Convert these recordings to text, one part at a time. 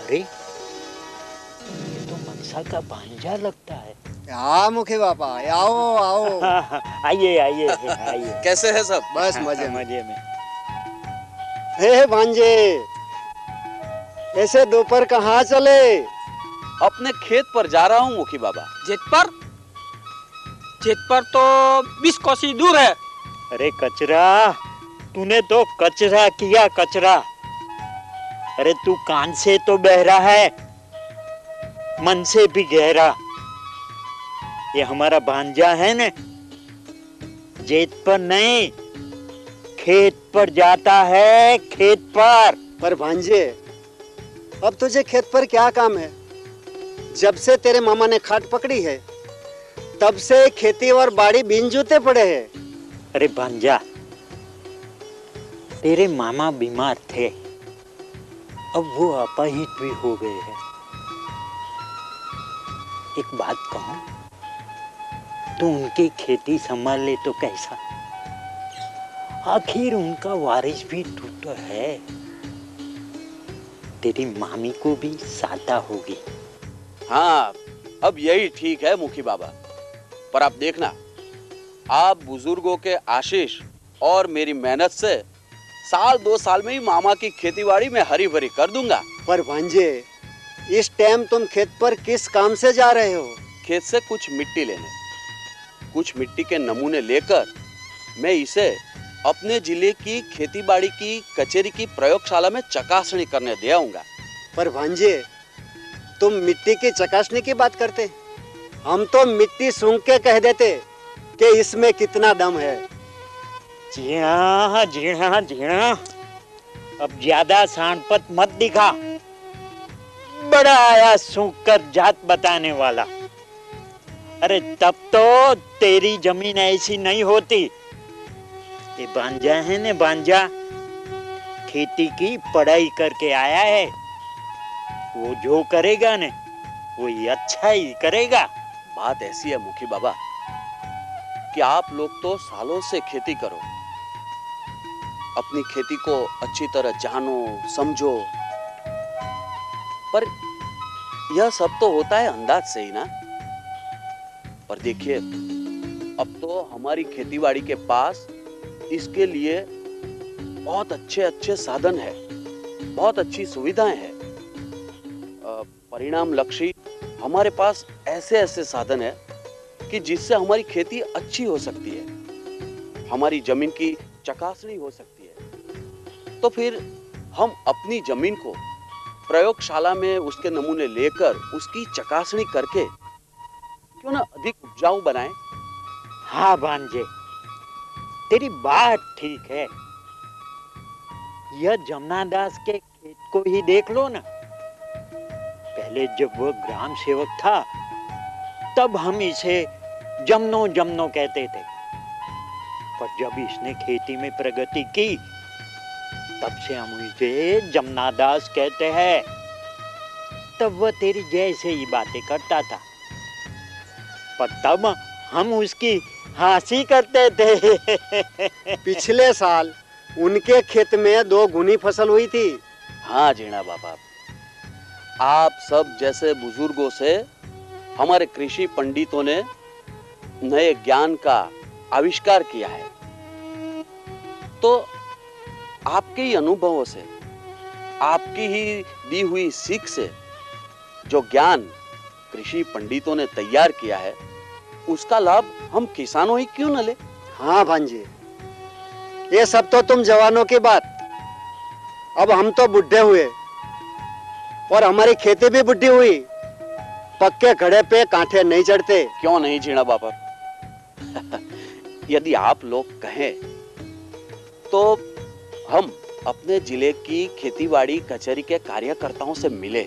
अरे ये तो मनसा का भांजा लगता है। हाँ मुखी बापा, आओ आओ। आइए आइए आइए। कैसे है सब? बस मजे में। मजे में। हे भांजे, ऐसे दोपहर कहाँ चले? अपने खेत पर जा रहा हूँ मुखी बाबा। जेत पर तो 20 कोसी दूर है। अरे कचरा, तूने तो कचरा किया कचरा। अरे तू कान से तो बहरा है, मन से भी गहरा। ये हमारा भांजा है न, जेत पर नहीं खेत पर जाता है, खेत पर। पर भांजे, अब तुझे खेत पर क्या काम है? जब से तेरे मामा ने खाट पकड़ी है तब से खेती और बाड़ी बिन जूते पड़े हैं। अरे भांजा, तेरे मामा बीमार थे, अब वो अपाहिज भी हो गए हैं। एक बात कहूं, तू उनकी खेती संभाल ले तो कैसा? आखिर उनका वारिस भी तू तो है। तेरी मामी को भी साता होगी। हाँ, अब यही ठीक है मुखी बाबा। पर आप देखना, आप बुजुर्गों के आशीष और मेरी मेहनत से साल 2 साल में ही मामा की खेतीबाड़ी में हरी भरी कर दूंगा। पर भांजे, इस टाइम तुम खेत पर किस काम से जा रहे हो? खेत से कुछ मिट्टी लेने, कुछ मिट्टी के नमूने लेकर मैं इसे अपने जिले की खेतीबाड़ी की कचेरी की प्रयोगशाला में चकासणी करने दे आऊंगा। पर भांजे, तुम मिट्टी की चकासनी की बात करते, हम तो मिट्टी सूंघ के कह देते कि इसमें कितना दम है। जी हाँ जी हाँ जी हाँ, अब ज्यादा सांडपत मत दिखा। बड़ा आया सूंघ कर जात बताने वाला। अरे तब तो तेरी जमीन ऐसी नहीं होती। ये भांजा है ने भांजा, खेती की पढ़ाई करके आया है। वो जो करेगा ने वो ही अच्छा ही करेगा। बात ऐसी है मुखी बाबा कि आप लोग तो सालों से खेती करो, अपनी खेती को अच्छी तरह जानो समझो, पर यह सब तो होता है अंदाज से ही ना। पर देखिए, अब तो हमारी खेतीबाड़ी के पास इसके लिए बहुत अच्छे अच्छे साधन है, बहुत अच्छी सुविधाएं हैं। परिणाम लक्षी हमारे पास ऐसे ऐसे साधन है कि जिससे हमारी खेती अच्छी हो सकती है, हमारी जमीन की चकासनी हो सकती है। तो फिर हम अपनी जमीन को प्रयोगशाला में उसके नमूने लेकर उसकी चकासनी करके क्यों ना अधिक उपजाऊ बनाएं। हाँ भांजे, तेरी बात ठीक है। यह जमुना दास के खेत को ही देख लो ना। पहले जब वह ग्राम सेवक था तब हम इसे जमनो जमनो कहते थे, पर जब इसने खेती में प्रगति की तब से हम इसे जमुना दास कहते हैं। तब वह तेरी जैसे ही बातें करता था, पर तब हम उसकी हंसी करते थे। पिछले साल उनके खेत में 2 गुनी फसल हुई थी। हाँ जीणा बाबा, आप सब जैसे बुजुर्गों से हमारे कृषि पंडितों ने नए ज्ञान का आविष्कार किया है। तो आपके ही अनुभवों से, आपकी ही दी हुई सीख से जो ज्ञान कृषि पंडितों ने तैयार किया है, उसका लाभ हम किसानों ही क्यों न ले? हाँ भांजे, ये सब तो तुम जवानों की बात। अब हम तो बुढ़े हुए और हमारी खेती भी बुढ़ी हुई। पक्के घड़े पे कांटे नहीं चढ़ते। क्यों नहीं जीणा बाबा? यदि आप लोग कहें तो हम अपने जिले की खेतीबाड़ी कचहरी के कार्यकर्ताओं से मिले।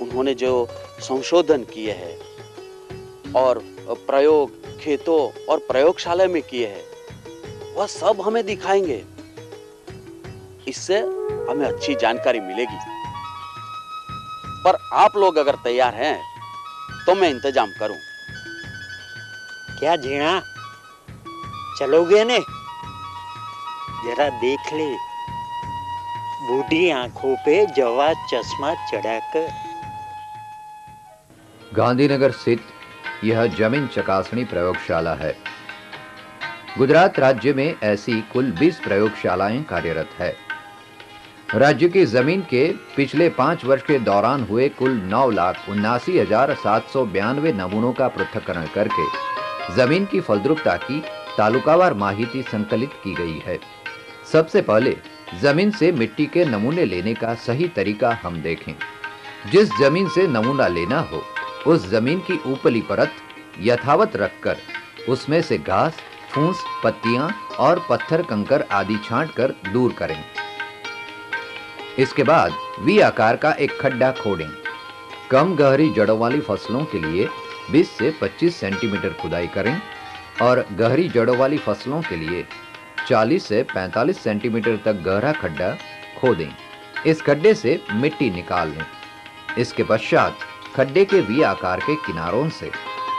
उन्होंने जो संशोधन किए हैं और प्रयोग खेतों और प्रयोगशाला में किए हैं, वह सब हमें दिखाएंगे। इससे हमें अच्छी जानकारी मिलेगी। पर आप लोग अगर तैयार हैं तो मैं इंतजाम करूं। क्या जीणा, चलोगे ने? जरा देख ले, बूढ़ी आंखों पे जवा चश्मा चढ़ाकर। गांधीनगर स्थित यह जमीन चकासणी प्रयोगशाला है। गुजरात राज्य में ऐसी कुल 20 प्रयोगशालाएं कार्यरत है। राज्य की जमीन के पिछले 5 वर्ष के दौरान हुए कुल 9,79,792 नमूनों का पृथक्करण करके जमीन की फलद्रुपता की तालुकावार माहिती संकलित की गई है। सबसे पहले जमीन से मिट्टी के नमूने लेने का सही तरीका हम देखें। जिस जमीन से नमूना लेना हो उस जमीन की ऊपरी परत यथावत रखकर उसमें से घास, फूंस, पत्तियां और पत्थर कंकर आदि छांटकर दूर करें। इसके बाद वी आकार का एक खड्डा खोदें। कम गहरी जड़ों वाली फसलों के लिए 20 से 25 सेंटीमीटर खुदाई करें और गहरी जड़ों वाली फसलों के लिए 40 से 45 सेंटीमीटर तक गहरा खड्डा खोदें। इस खड्डे से मिट्टी निकाल लें। इसके पश्चात खड्डे के वी आकार के किनारों से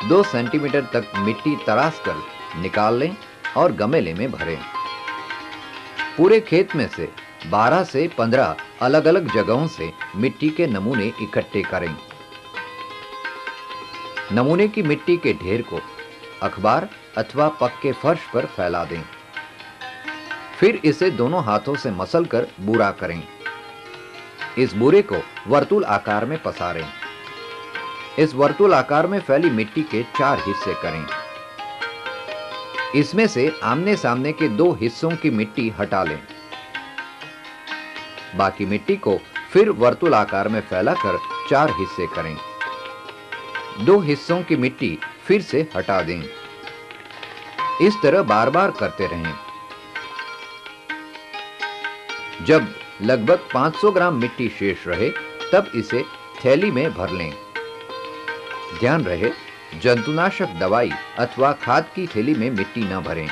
2 सेंटीमीटर तक मिट्टी तराश कर निकाल लें और गमले में भरें। पूरे खेत में से 12 से 15 अलग-अलग जगहों से मिट्टी के नमूने इकट्ठे करें। नमूने की मिट्टी के ढेर को अखबार अथवा पक्के फर्श पर फैला दें। फिर इसे दोनों हाथों से मसलकर बूरा करें। इस बूरे को वर्तुल आकार में पसारें। इस वर्तुल आकार में फैली मिट्टी के 4 हिस्से करें। इसमें से आमने सामने के 2 हिस्सों की मिट्टी हटा लें। बाकी मिट्टी को फिर वर्तुल आकार में फैलाकर 4 हिस्से करें। 2 हिस्सों की मिट्टी फिर से हटा दें। इस तरह बार बार करते रहें। जब लगभग 500 ग्राम मिट्टी शेष रहे तब इसे थैली में भर लें। ध्यान रहे, जंतुनाशक दवाई अथवा खाद की थैली में मिट्टी न भरें।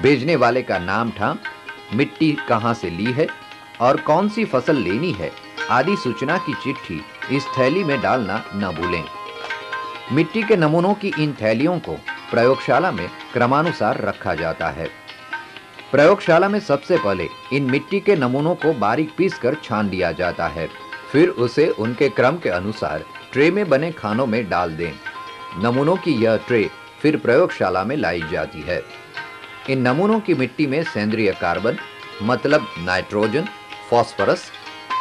भेजने वाले का नाम ठाम, मिट्टी कहां से ली है और कौन सी फसल लेनी है आदि सूचना की चिट्ठी इस थैली में डालना न भूलें। मिट्टी के नमूनों की इन थैलियों को प्रयोगशाला में क्रमानुसार रखा जाता है। प्रयोगशाला में सबसे पहले इन मिट्टी के नमूनों को बारीक पीसकर छान लिया जाता है। फिर उसे उनके क्रम के अनुसार ट्रे में बने खानों में डाल दें। नमूनों की यह ट्रे फिर प्रयोगशाला में लाई जाती है। इन नमूनों की मिट्टी में सेंद्रीय कार्बन मतलब नाइट्रोजन, फास्फोरस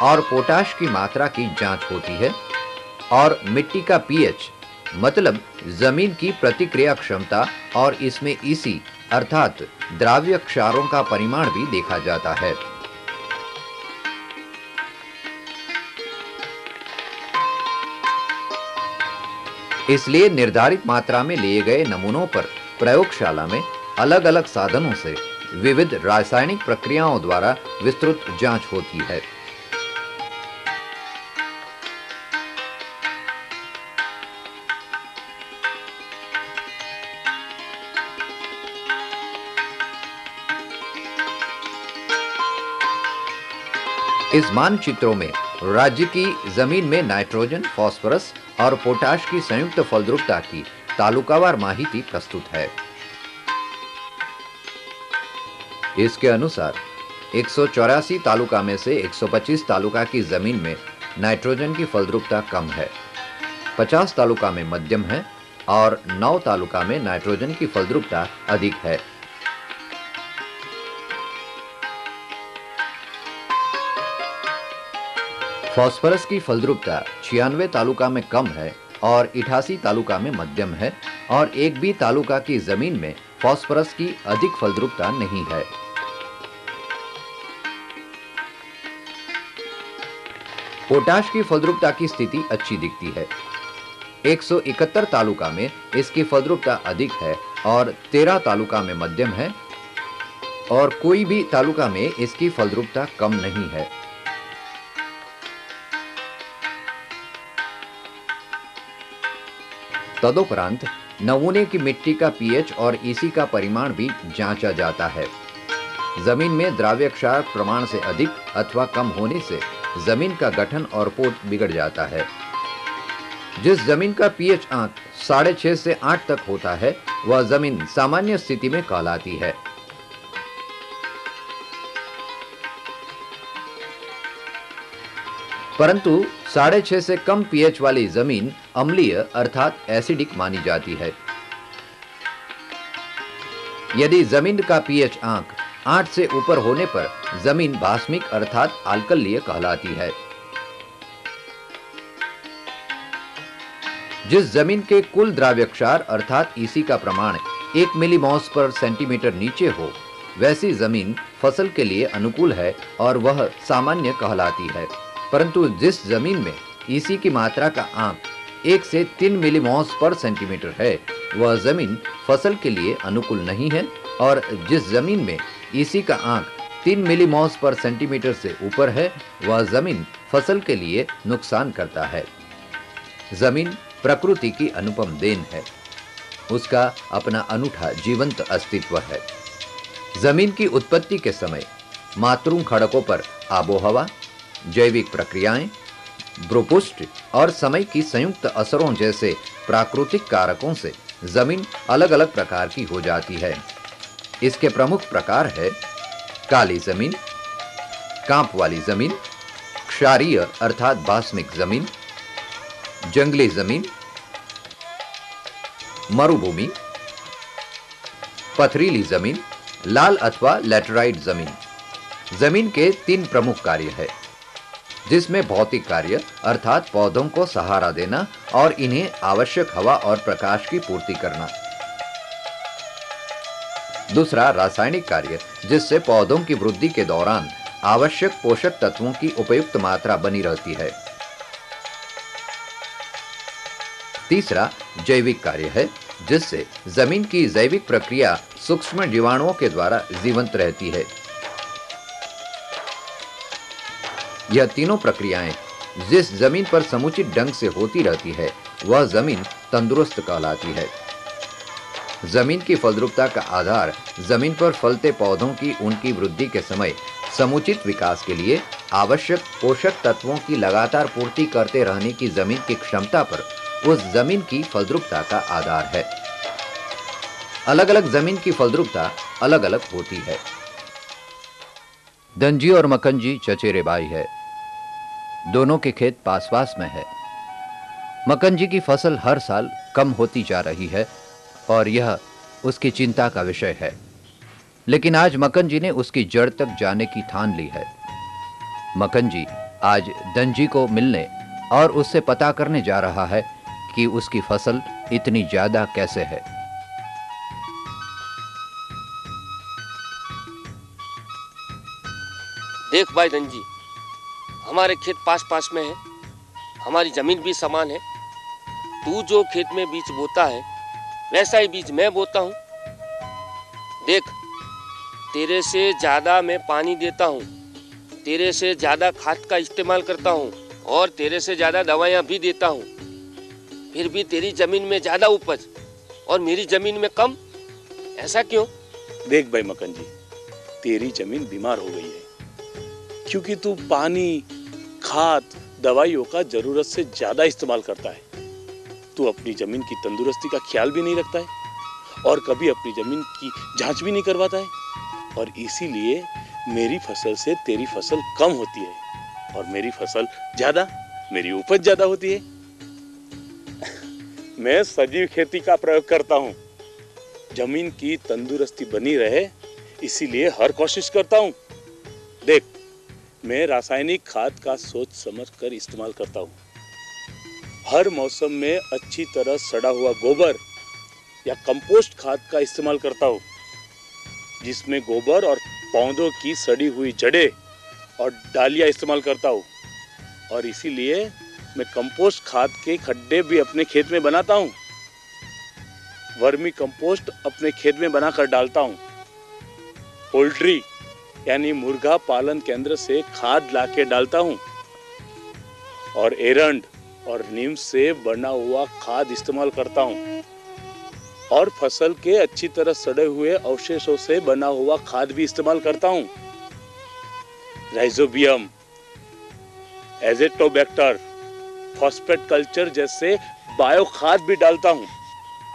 और पोटाश की मात्रा की जांच होती है और मिट्टी का पीएच मतलब जमीन की प्रतिक्रिया क्षमता और इसमें ईसी अर्थात द्राव्य क्षारों का परिमाण भी देखा जाता है। इसलिए निर्धारित मात्रा में लिए गए नमूनों पर प्रयोगशाला में अलग अलग साधनों से विविध रासायनिक प्रक्रियाओं द्वारा विस्तृत जांच होती है। इस मानचित्रों में राज्य की जमीन में नाइट्रोजन, फास्फोरस और पोटाश की संयुक्त फलद्रुपता की तालुकावार माहिती प्रस्तुत है। इसके अनुसार 184 तालुका में से 125 तालुका की जमीन में नाइट्रोजन की फलद्रुपता कम है, 50 तालुका में मध्यम है और 9 तालुका में नाइट्रोजन की फलद्रुपता अधिक है। फास्फोरस की फलद्रुपता 96 तालुका में कम है और 88 तालुका में मध्यम है और एक भी तालुका की जमीन में फास्फोरस की अधिक फलद्रुपता नहीं है। पोटाश की फलद्रुपता की स्थिति अच्छी दिखती है। 171 तालुका में इसकी फलद्रुपता अधिक है और 13 तालुका में मध्यम है और कोई भी तालुका में इसकी फलद्रुपता कम नहीं है। तदुपरांत नमूने की मिट्टी का पीएच और ईसी का परिमाण भी जांचा जाता है। जमीन में द्राव्य क्षार प्रमाण से अधिक अथवा कम होने से जमीन का गठन और पोत बिगड़ जाता है। जिस जमीन का पीएच अंक 6.5 से 8 तक होता है वह जमीन सामान्य स्थिति में कहलाती है। परंतु 6.5 से कम पीएच वाली जमीन अम्लीय अर्थात एसिडिक मानी जाती है। यदि जमीन का पीएच आंक 8 से ऊपर होने पर जमीन बास्मिक अर्थात अल्कलीय कहलाती है। जिस जमीन के कुल द्रव्यक्षार अर्थात ईसी का प्रमाण 1 मिलीमॉस पर सेंटीमीटर नीचे हो, वैसी जमीन फसल के लिए अनुकूल है और वह सामान्य कहलाती है। परंतु जिस जमीन में ईसी की मात्रा का आंक 1 से 3 मिलीमॉस पर सेंटीमीटर है, वह जमीन फसल के लिए अनुकूल नहीं है, और जिस जमीन में ईसी का आंक 3 मिलीमॉस पर सेंटीमीटर से ऊपर है, वह जमीन फसल के लिए नुकसान करता है। जमीन प्रकृति की अनुपम देन है, उसका अपना अनूठा जीवंत अस्तित्व है। जमीन की उत्पत्ति के समय मातृ खड़कों पर आबोहवा, जैविक प्रक्रियाएं, भ्रूपुष्ट और समय की संयुक्त असरों जैसे प्राकृतिक कारकों से जमीन अलग अलग प्रकार की हो जाती है। इसके प्रमुख प्रकार है काली जमीन, कांप वाली जमीन, क्षारीय अर्थात बास्मिक जमीन, जंगली जमीन, मरुभूमि, पथरीली जमीन, लाल अथवा लैटेराइट जमीन। जमीन के 3 प्रमुख कार्य है, जिसमें भौतिक कार्य अर्थात पौधों को सहारा देना और इन्हें आवश्यक हवा और प्रकाश की पूर्ति करना। दूसरा रासायनिक कार्य, जिससे पौधों की वृद्धि के दौरान आवश्यक पोषक तत्वों की उपयुक्त मात्रा बनी रहती है। तीसरा जैविक कार्य है, जिससे जमीन की जैविक प्रक्रिया सूक्ष्म जीवाणुओं के द्वारा जीवंत रहती है। यह तीनों प्रक्रियाएं जिस जमीन पर समुचित ढंग से होती रहती है, वह जमीन तंदुरुस्त कहलाती है। जमीन की फलद्रुपता का आधार जमीन पर फलते पौधों की उनकी वृद्धि के समय समुचित विकास के लिए आवश्यक पोषक तत्वों की लगातार पूर्ति करते रहने की जमीन की क्षमता पर उस जमीन की फलद्रुपता का आधार है। अलग अलग जमीन की फलद्रुपता अलग अलग होती है। धनजी और मकनजी चचेरे भाई है, दोनों के खेत पास पास में है। मकनजी की फसल हर साल कम होती जा रही है और यह उसकी चिंता का विषय है। लेकिन आज मकनजी ने उसकी जड़ तक जाने की ठान ली है। मकनजी आज धनजी को मिलने और उससे पता करने जा रहा है कि उसकी फसल इतनी ज्यादा कैसे है। देख भाई धनजी, हमारे खेत पास पास में है, हमारी जमीन भी समान है। तू जो खेत में बीज बोता है, वैसा ही बीज मैं बोता हूँ। देख, तेरे से ज्यादा मैं पानी देता हूँ, तेरे से ज्यादा खाद का इस्तेमाल करता हूँ और तेरे से ज्यादा दवाइयाँ भी देता हूँ। फिर भी तेरी जमीन में ज्यादा उपज और मेरी जमीन में कम, ऐसा क्यों? देख भाई मकन जी, तेरी जमीन बीमार हो गई है क्योंकि तू पानी, खाद, दवाइयों का जरूरत से ज्यादा इस्तेमाल करता है। तू अपनी जमीन की तंदुरुस्ती का ख्याल भी नहीं रखता है और कभी अपनी जमीन की जांच भी नहीं करवाता है, और इसीलिए मेरी फसल से तेरी फसल कम होती है और मेरी फसल ज्यादा, मेरी उपज ज्यादा होती है। मैं सजीव खेती का प्रयोग करता हूँ, जमीन की तंदुरुस्ती बनी रहे इसीलिए हर कोशिश करता हूँ। देख, मैं रासायनिक खाद का सोच समझ कर इस्तेमाल करता हूँ। हर मौसम में अच्छी तरह सड़ा हुआ गोबर या कंपोस्ट खाद का इस्तेमाल करता हूँ, जिसमें गोबर और पौधों की सड़ी हुई जड़ें और डालियां इस्तेमाल करता हूँ। और इसीलिए मैं कंपोस्ट खाद के खड्डे भी अपने खेत में बनाता हूँ। वर्मी कंपोस्ट अपने खेत में बनाकर डालता हूँ। पोल्ट्री यानी मुर्गा पालन केंद्र से खाद लाके डालता हूँ और एरंड और नीम से बना हुआ खाद इस्तेमाल करता हूँ और फसल के अच्छी तरह सड़े हुए अवशेषों से बना हुआ खाद भी इस्तेमाल करता हूँ। राइजोबियम, एजेटोबैक्टर, फॉस्फेट कल्चर जैसे बायो खाद भी डालता हूँ।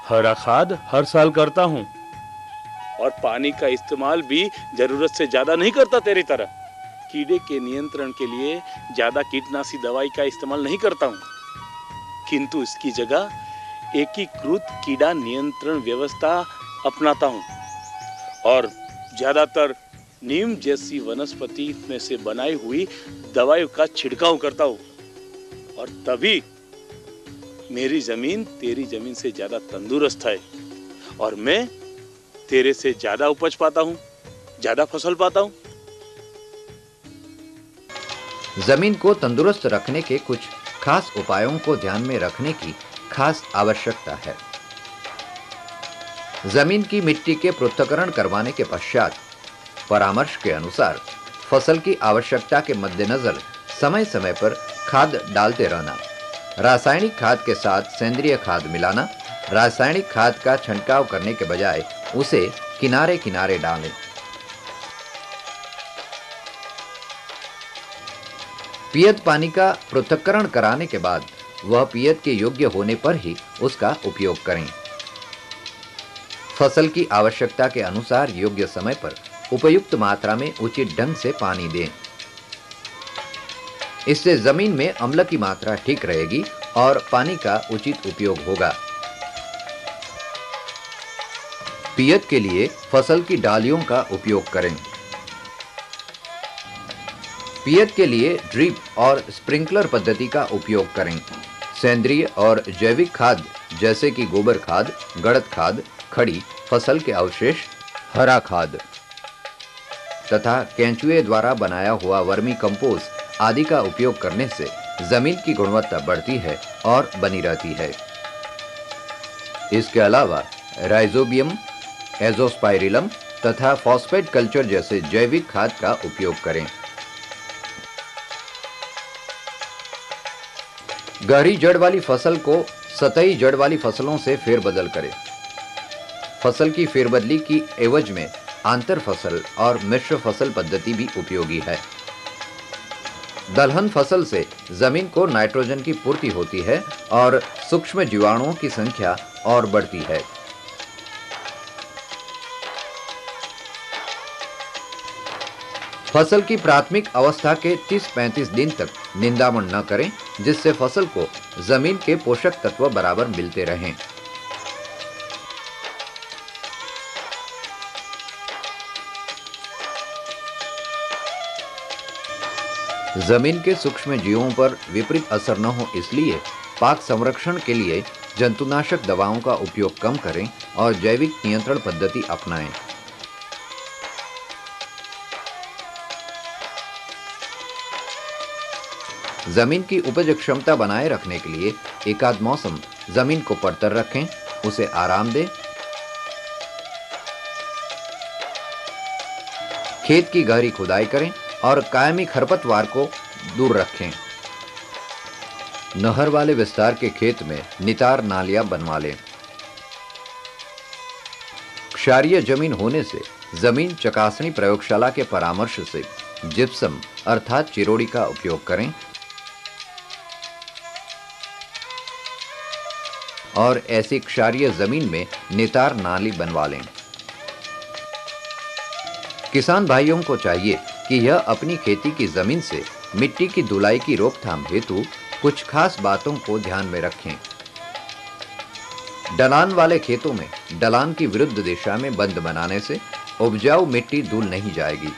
हरा खाद हर साल करता हूँ और पानी का इस्तेमाल भी जरूरत से ज्यादा नहीं करता तेरी तरह, कीड़े के नियंत्रण के लिए ज्यादा कीटनाशी दवाई का इस्तेमाल नहीं करता हूँ, किंतु इसकी जगह एकीकृत कीड़ा नियंत्रण व्यवस्था अपनाता हूँ और ज्यादातर नीम जैसी वनस्पति में से बनाई हुई दवाइयों का छिड़काव करता हूँ, और तभी मेरी जमीन तेरी जमीन से ज्यादा तंदुरुस्त है और मैं तेरे से ज्यादा उपज पाता हूँ, ज्यादा फसल पाता हूँ। जमीन को तंदुरुस्त रखने के कुछ खास उपायों को ध्यान में रखने की खास आवश्यकता है। जमीन की मिट्टी के पृथक्करण करवाने के पश्चात परामर्श के अनुसार फसल की आवश्यकता के मद्देनजर समय समय पर खाद डालते रहना, रासायनिक खाद के साथ सेंद्रीय खाद मिलाना, रासायनिक खाद का छिड़काव करने के बजाय उसे किनारे किनारे डालें। पियत पानी का पृथक्करण कराने के बाद वह पियत के योग्य होने पर ही उसका उपयोग करें। फसल की आवश्यकता के अनुसार योग्य समय पर उपयुक्त मात्रा में उचित ढंग से पानी दें। इससे जमीन में अम्ल की मात्रा ठीक रहेगी और पानी का उचित उपयोग होगा। पियत के लिए फसल की डालियों का उपयोग करें। पियत के लिए ड्रिप और स्प्रिंकलर पद्धति का उपयोग करें। सेंद्रीय और जैविक खाद जैसे कि गोबर खाद, गड़त खाद, खड़ी फसल के अवशेष, हरा खाद तथा केंचुए द्वारा बनाया हुआ वर्मी कंपोस्ट आदि का उपयोग करने से जमीन की गुणवत्ता बढ़ती है और बनी रहती है। इसके अलावा राइजोबियम, एजोस्पाइरिलम तथा फॉस्फेट कल्चर जैसे जैविक खाद का उपयोग करें। गहरी जड़ वाली फसल को सतही जड़ वाली फसलों से फेरबदल करें। फसल की फेरबदली की एवज में आंतर फसल और मिश्र फसल पद्धति भी उपयोगी है। दलहन फसल से जमीन को नाइट्रोजन की पूर्ति होती है और सूक्ष्म जीवाणुओं की संख्या और बढ़ती है। फसल की प्राथमिक अवस्था के 30-35 दिन तक निंदामण न करें, जिससे फसल को जमीन के पोषक तत्व बराबर मिलते रहें। जमीन के सूक्ष्म जीवों पर विपरीत असर न हो, इसलिए पाक संरक्षण के लिए जंतुनाशक दवाओं का उपयोग कम करें और जैविक नियंत्रण पद्धति अपनाएं। जमीन की उपज क्षमता बनाए रखने के लिए एकाध मौसम जमीन को पड़तर रखें, उसे आराम दें। खेत की गहरी खुदाई करें और कायमी खरपतवार को दूर रखें। नहर वाले विस्तार के खेत में नितार नालियां बनवा लें। क्षारीय जमीन होने से जमीन चकासनी प्रयोगशाला के परामर्श से जिप्सम अर्थात चिरोड़ी का उपयोग करें और ऐसी क्षारीय जमीन में नितार नाली बनवा लें। किसान भाइयों को चाहिए कि यह अपनी खेती की जमीन से मिट्टी की धुलाई की रोकथाम हेतु कुछ खास बातों को ध्यान में रखें। ढलान वाले खेतों में ढलान की विरुद्ध दिशा में बंद बनाने से उपजाऊ मिट्टी धुल नहीं जाएगी।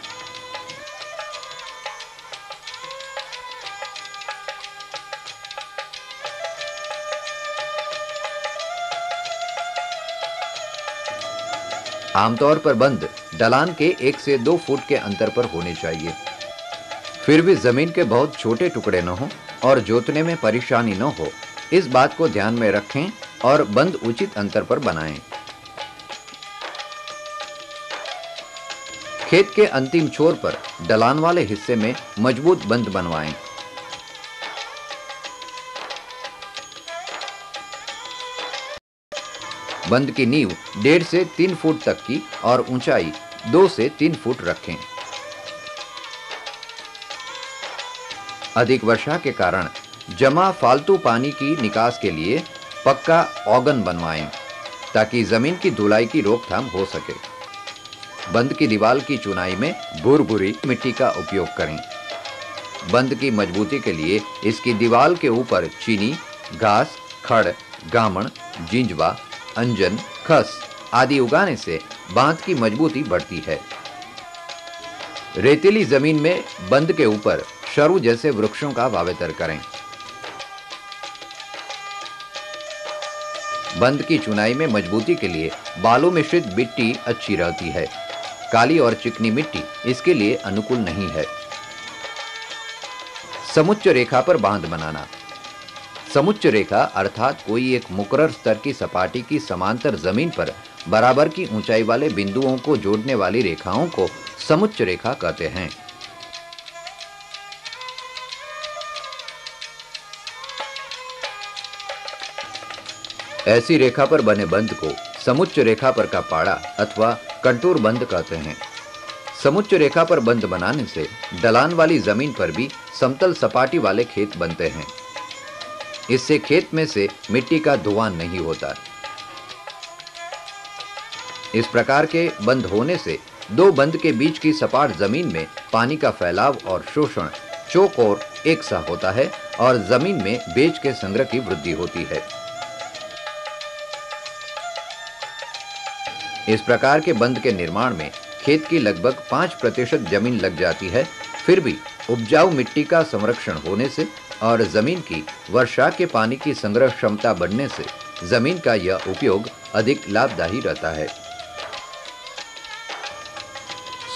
आमतौर पर बंद ढलान के 1 से 2 फुट के अंतर पर होने चाहिए। फिर भी जमीन के बहुत छोटे टुकड़े न हो और जोतने में परेशानी न हो, इस बात को ध्यान में रखें और बंद उचित अंतर पर बनाएं। खेत के अंतिम छोर पर ढलान वाले हिस्से में मजबूत बंद बनवाएं। बंद की नींव 1.5 से 3 फुट तक की और ऊंचाई 2 से 3 फुट रखें। अधिक वर्षा के कारण जमा फालतू पानी की निकास के लिए पक्का ऑगन बनवाएं ताकि जमीन की धुलाई की रोकथाम हो सके। बंद की दीवार की चुनाई में भुरभुरी मिट्टी का उपयोग करें। बंद की मजबूती के लिए इसकी दीवार के ऊपर चीनी, घास, खड़, गामण, जिंजवा, अंजन, खस आदि उगाने से बांध की मजबूती बढ़ती है। रेतीली जमीन में बंद के ऊपर शरू जैसे वृक्षों का वावेतर करें। बंद की चुनाई में मजबूती के लिए बालू मिश्रित मिट्टी अच्छी रहती है। काली और चिकनी मिट्टी इसके लिए अनुकूल नहीं है। समुच्च रेखा पर बांध बनाना। समुच्च रेखा अर्थात कोई एक मुकर्रर स्तर की सपाटी की समांतर जमीन पर बराबर की ऊंचाई वाले बिंदुओं को जोड़ने वाली रेखाओं को समुच्च रेखा कहते हैं। ऐसी रेखा पर बने बंध को समुच्च रेखा पर का पाड़ा अथवा कंटूर बंध कहते हैं। समुच्च रेखा पर बंध बनाने से ढलान वाली जमीन पर भी समतल सपाटी वाले खेत बनते हैं। इससे खेत में से मिट्टी का धुआं नहीं होता। इस प्रकार के बंध होने से दो बंध के बीच की सपाट जमीन में पानी का फैलाव और शोषण चौकोर एक सा होता है और जमीन में बेज के संग्रह की वृद्धि होती है। इस प्रकार के बंध के निर्माण में खेत की लगभग 5% जमीन लग जाती है। फिर भी उपजाऊ मिट्टी का संरक्षण होने से और जमीन की वर्षा के पानी की संग्रह क्षमता बढ़ने से जमीन का यह उपयोग अधिक लाभदायी रहता है।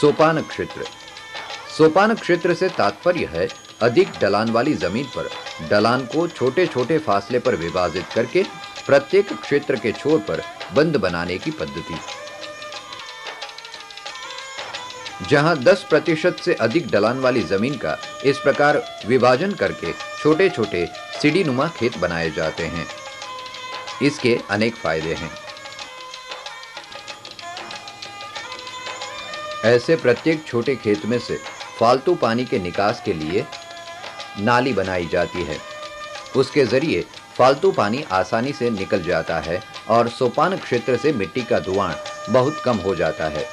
सोपान क्षेत्र। सोपान क्षेत्र से तात्पर्य है अधिक ढलान वाली जमीन पर ढलान को छोटे छोटे फासले पर विभाजित करके प्रत्येक क्षेत्र के छोर पर बंध बनाने की पद्धति। जहां 10% से अधिक ढलान वाली जमीन का इस प्रकार विभाजन करके छोटे छोटे सीढ़ीनुमा खेत बनाए जाते हैं। इसके अनेक फायदे हैं। ऐसे प्रत्येक छोटे खेत में से फालतू पानी के निकास के लिए नाली बनाई जाती है। उसके जरिए फालतू पानी आसानी से निकल जाता है और सोपान क्षेत्र से मिट्टी का धुआं बहुत कम हो जाता है।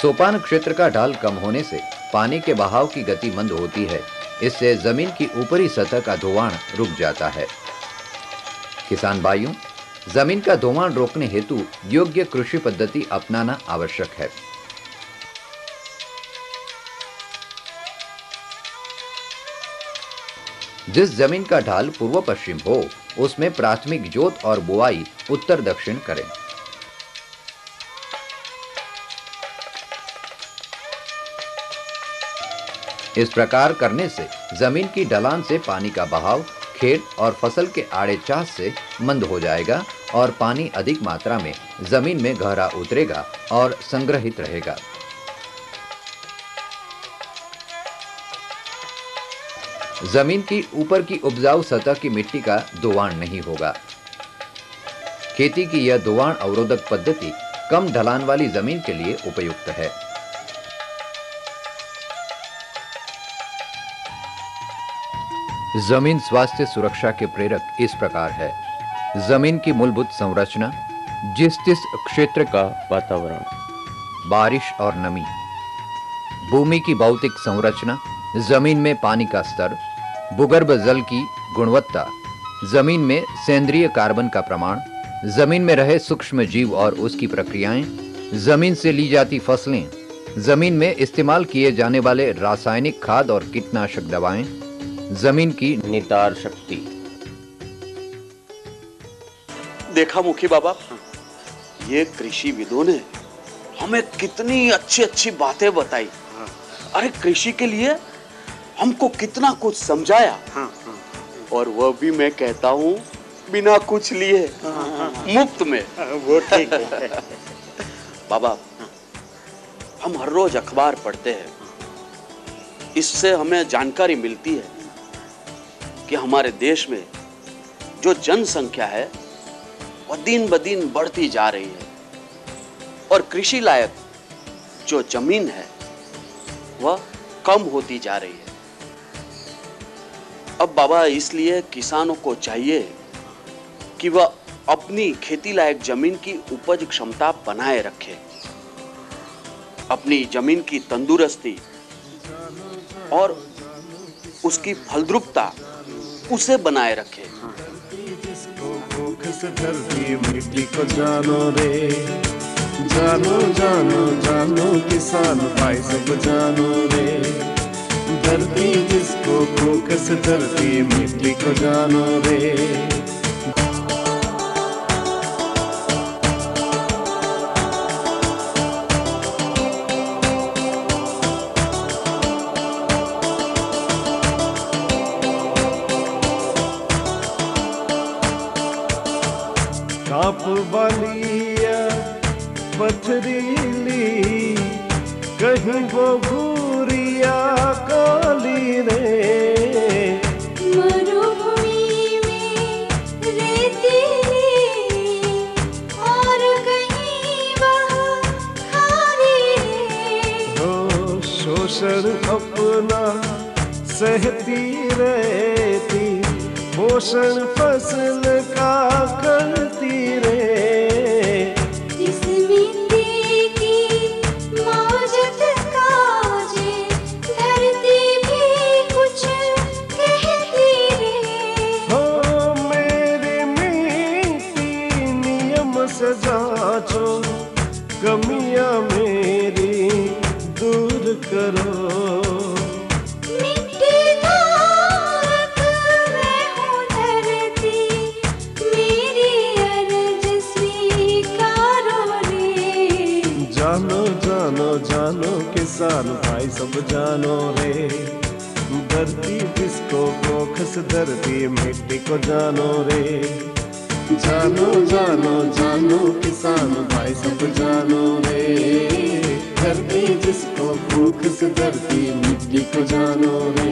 सोपान क्षेत्र का ढाल कम होने से पानी के बहाव की गति मंद होती है। इससे जमीन की ऊपरी सतह का धुआं रुक जाता है। किसान भाइयों, जमीन का धुआं रोकने हेतु योग्य कृषि पद्धति अपनाना आवश्यक है। जिस जमीन का ढाल पूर्व पश्चिम हो उसमें प्राथमिक जोत और बुआई उत्तर दक्षिण करें। इस प्रकार करने से जमीन की ढलान से पानी का बहाव खेत और फसल के आड़े चास से मंद हो जाएगा और पानी अधिक मात्रा में जमीन में गहरा उतरेगा और संग्रहित रहेगा। जमीन की ऊपर की उपजाऊ सतह की मिट्टी का धुआं नहीं होगा। खेती की यह धुआं अवरोधक पद्धति कम ढलान वाली जमीन के लिए उपयुक्त है। जमीन स्वास्थ्य सुरक्षा के प्रेरक इस प्रकार है। जमीन की मूलभूत संरचना, जिस क्षेत्र का वातावरण, बारिश और नमी, भूमि की भौतिक संरचना, जमीन में पानी का स्तर, भूगर्भ जल की गुणवत्ता, जमीन में सेंद्रीय कार्बन का प्रमाण, जमीन में रहे सूक्ष्म जीव और उसकी प्रक्रियाएं, जमीन से ली जाती फसलें, जमीन में इस्तेमाल किए जाने वाले रासायनिक खाद और कीटनाशक दवाएं, जमीन की नितार शक्ति। देखा मुखी बाबा, ये कृषिविदों ने हमें कितनी अच्छी अच्छी बातें बताई। अरे कृषि के लिए हमको कितना कुछ समझाया। और वह भी मैं कहता हूँ बिना कुछ लिए, मुफ्त में। वो ठीक है। बाबा, हम हर रोज अखबार पढ़ते हैं। इससे हमें जानकारी मिलती है कि हमारे देश में जो जनसंख्या है वह दिन ब दिन बढ़ती जा रही है और कृषि लायक जो जमीन है वह कम होती जा रही है। अब बाबा, इसलिए किसानों को चाहिए कि वह अपनी खेती लायक जमीन की उपज क्षमता बनाए रखे अपनी जमीन की तंदुरुस्ती और उसकी फलद्रुपता उसे बनाए रखे। धरती मिट्टी को जानो रे, जानो जानो जानो किसान भाई सब जानो रे। धरती जिसको भूख से धरती मिट्टी को जानो रे। काप वालिया पथरीली कहीं वो भूरिया काली रे। मरुभूमि में रेतीली और कहीं वहाँ खारी रे। हो शोषण अपना सहती रहती, पोषण फसल का करती रे। इस मिट्टी की मौजत काजे धरती भी कुछ कहती रे। हो मेरी मिट्टी नियम से जांचो, कमियां मेरी दूर करो। जानो जानो जानो किसान भाई सब जानो रे। धरती जिसको भूख से धरती मिट्टी को जानो रे। जानो जानो जानो किसान भाई सब जानो रे। धरती जिसको भूख से धरती मिट्टी को जानो रे।